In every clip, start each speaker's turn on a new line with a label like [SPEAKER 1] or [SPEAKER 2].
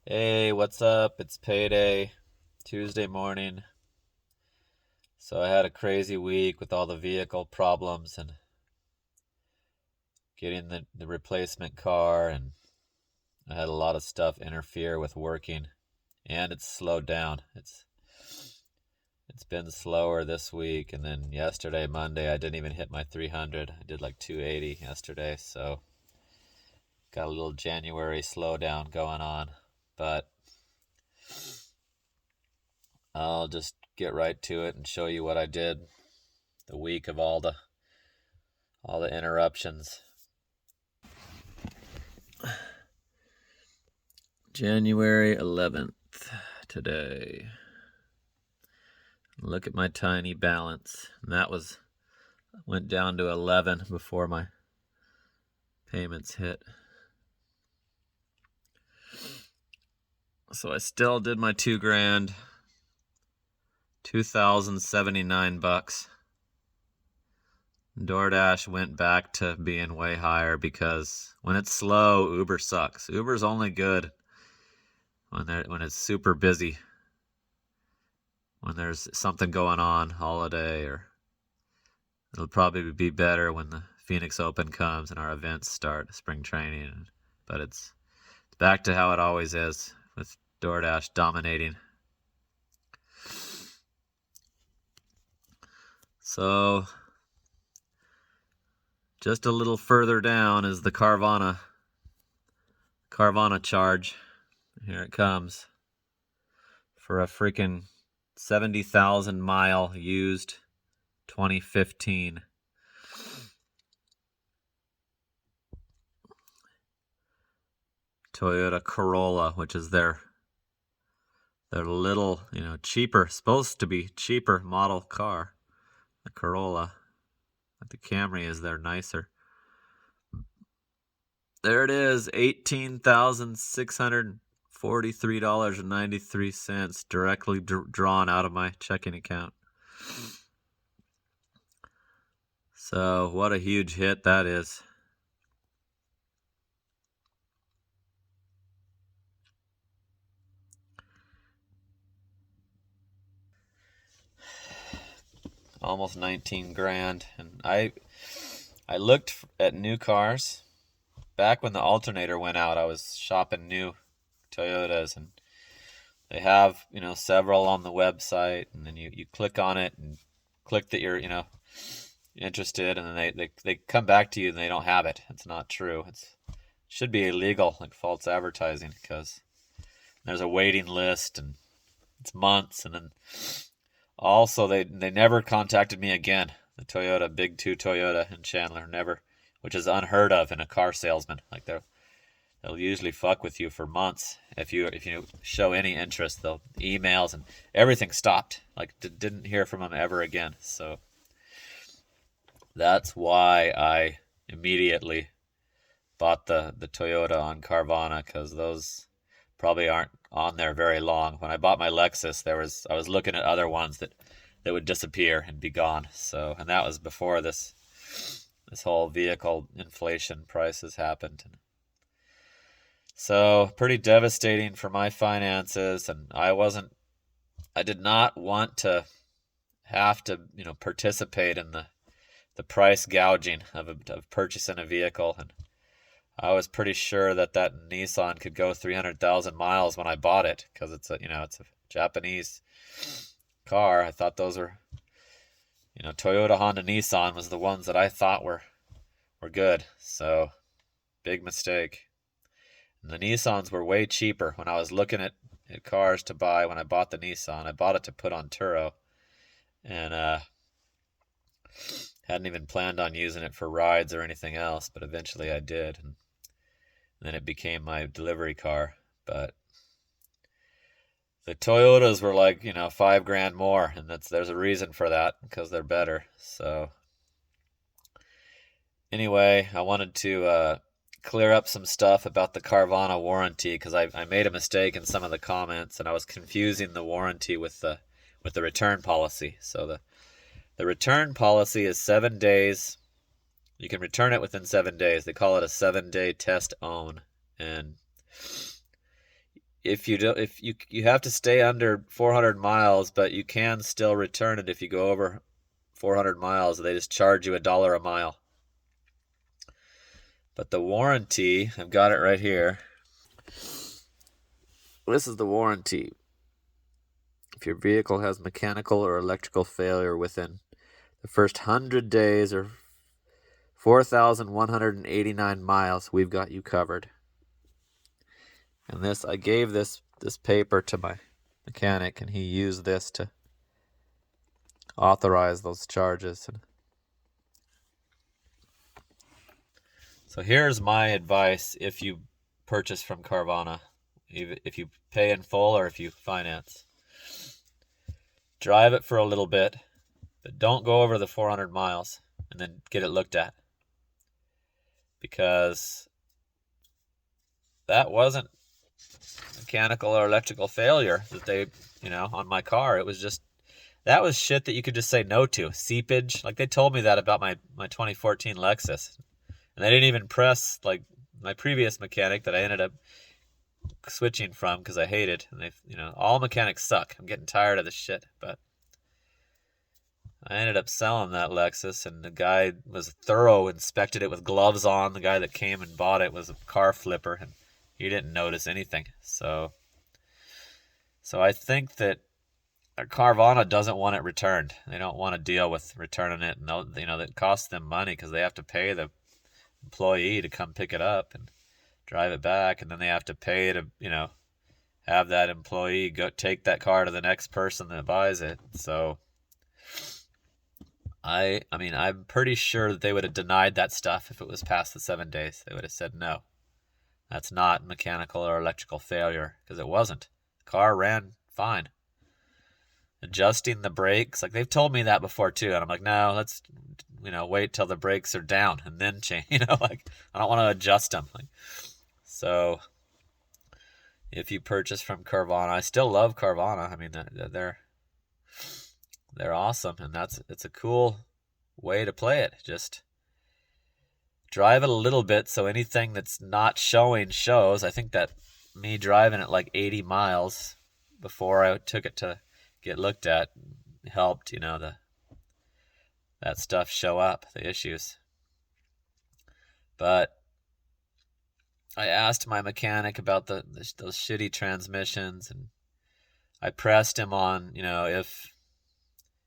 [SPEAKER 1] Hey, what's up? It's payday, Tuesday morning. So I had a crazy week with all the vehicle problems and getting the replacement car, and I had a lot of stuff interfere with working, and it's slowed down. It's been slower this week, and then yesterday, Monday, I didn't even hit my 300. I did like 280 yesterday, so got a little January slowdown going on, but I'll just get right to it and show you what I did the week of all the interruptions. January 11th today. Look at my tiny balance. And that went down to 11 before my payments hit. So I still did my $2,000, $2,079. Doordash went back to being way higher because when it's slow, Uber sucks. Uber's only good when it's super busy. When there's something going on, holiday, or it'll probably be better when the Phoenix Open comes and our events start, spring training. But it's back to how it always is with DoorDash dominating. So just a little further down is the Carvana charge. Here it comes for a freaking 70,000 mile used 2015. Toyota Corolla, which is their little, cheaper, supposed to be cheaper model car. The Corolla. But the Camry is their nicer. There it is, $18,643.93 directly drawn out of my checking account. So what a huge hit that is. Almost 19 grand. And I looked at new cars. Back when the alternator went out, I was shopping new Toyotas, and they have, several on the website, and then you click on it and click that you're, interested, and then they come back to you and they don't have it. It's not true. It should be illegal, like false advertising, because there's a waiting list and it's months. And then also they never contacted me again. The Toyota, Big Two Toyota in Chandler, never, which is unheard of in a car salesman. Like they'll usually fuck with you for months. If you show any interest, they'll emails and everything stopped. Like didn't hear from them ever again. So that's why I immediately bought the Toyota on Carvana, because those probably aren't on there very long. When I bought my Lexus, I was looking at other ones that would disappear and be gone. So, and that was before this whole vehicle inflation prices happened. So pretty devastating for my finances, and I did not want to have to, participate in the price gouging of purchasing a vehicle. And I was pretty sure that Nissan could go 300,000 miles when I bought it, because it's a Japanese car. I thought those were, Toyota, Honda, Nissan was the ones that I thought were good. So big mistake. And the Nissans were way cheaper when I was looking at cars to buy. When I bought the Nissan, I bought it to put on Turo, and hadn't even planned on using it for rides or anything else, but eventually I did, and then it became my delivery car. But the Toyotas were like, $5,000 more, and there's a reason for that, because they're better. So anyway, I wanted to clear up some stuff about the Carvana warranty, because I made a mistake in some of the comments, and I was confusing the warranty with the return policy. So the return policy is 7 days. You can return it within 7 days. They call it a 7-day test own. And if you do, if you have to stay under 400 miles, but you can still return it if you go over 400 miles. They just charge you $1 a mile. But the warranty, I've got it right here. This is the warranty. If your vehicle has mechanical or electrical failure within the first 100 days or 4,189 miles, we've got you covered. And this, I gave this paper to my mechanic, and he used this to authorize those charges. So here's my advice if you purchase from Carvana, if you pay in full or if you finance. Drive it for a little bit, but don't go over the 400 miles and then get it looked at. Because that wasn't mechanical or electrical failure that they, on my car. It was just, that was shit that you could just say no to. Seepage. Like, they told me that about my 2014 Lexus. And they didn't even press, like, my previous mechanic that I ended up switching from because I hate it. And they, all mechanics suck. I'm getting tired of this shit. But I ended up selling that Lexus, and the guy was thorough, inspected it with gloves on. The guy that came and bought it was a car flipper, and he didn't notice anything. So I think that Carvana doesn't want it returned. They don't want to deal with returning it, and that costs them money because they have to pay the employee to come pick it up and drive it back, and then they have to pay to have that employee go take that car to the next person that buys it. So I'm pretty sure that they would have denied that stuff if it was past the 7 days. They would have said no, that's not mechanical or electrical failure, because it wasn't. The car ran fine. Adjusting the brakes, like, they've told me that before too, and I'm like, no, let's wait till the brakes are down and then change. Like, I don't want to adjust them. Like, so if you purchase from Carvana, I still love Carvana. I mean, they're awesome, and it's a cool way to play it. Just drive it a little bit so anything that's not showing shows. I think that me driving at like 80 miles before I took it to get looked at helped, that stuff show up, the issues. But I asked my mechanic about those shitty transmissions, and I pressed him on,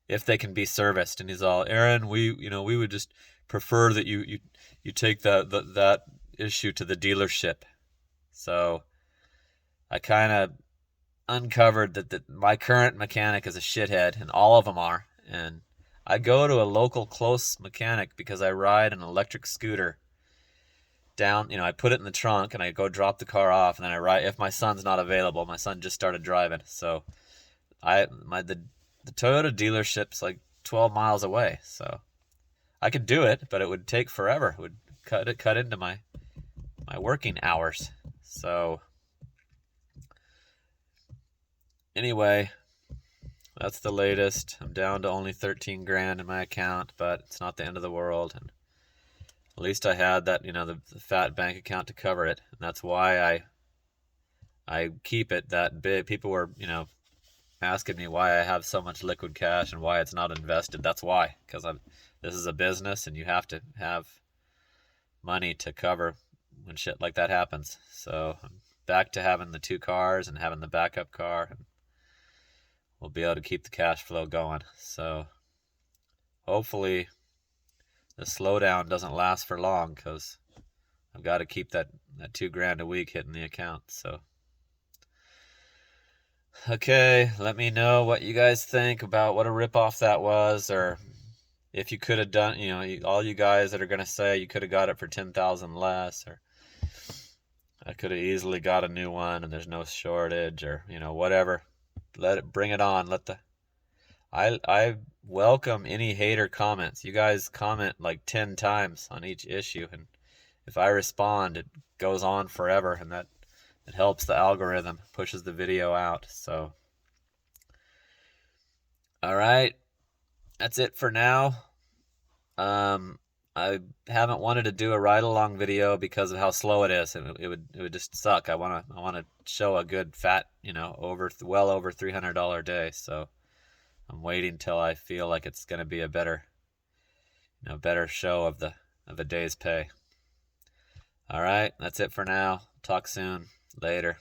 [SPEAKER 1] if they can be serviced, and he's all, Aaron, we would just prefer that you take that issue to the dealership. So I kind of uncovered that my current mechanic is a shithead, and all of them are. And I go to a local close mechanic because I ride an electric scooter down. I put it in the trunk and I go drop the car off, and then I ride if my son's not available. My son just started driving, so the Toyota dealership's like 12 miles away, so I could do it, but it would take forever. It would cut into my working hours. So anyway, that's the latest. I'm down to only 13 grand in my account, but it's not the end of the world. And at least I had that, the fat bank account to cover it. And that's why I keep it that big. People were, asking me why I have so much liquid cash and why it's not invested. That's why, because this is a business, and you have to have money to cover when shit like that happens. So I'm back to having the 2 cars and having the backup car, and we'll be able to keep the cash flow going. So hopefully the slowdown doesn't last for long, because I've got to keep that 2 grand a week hitting the account. So okay, let me know what you guys think about what a ripoff that was, or if you could have done, all you guys that are going to say you could have got it for 10,000 less, or I could have easily got a new one and there's no shortage, or, whatever. Bring it on. I welcome any hater comments. You guys comment like 10 times on each issue, and if I respond, it goes on forever, and that it helps the algorithm, pushes the video out. So all right, that's it for now. I'm I haven't wanted to do a ride along video because of how slow it is. It would just suck. I wanna show a good fat, well over $300 day. So I'm waiting till I feel like it's gonna be a better show of the day's pay. All right, that's it for now. Talk soon. Later.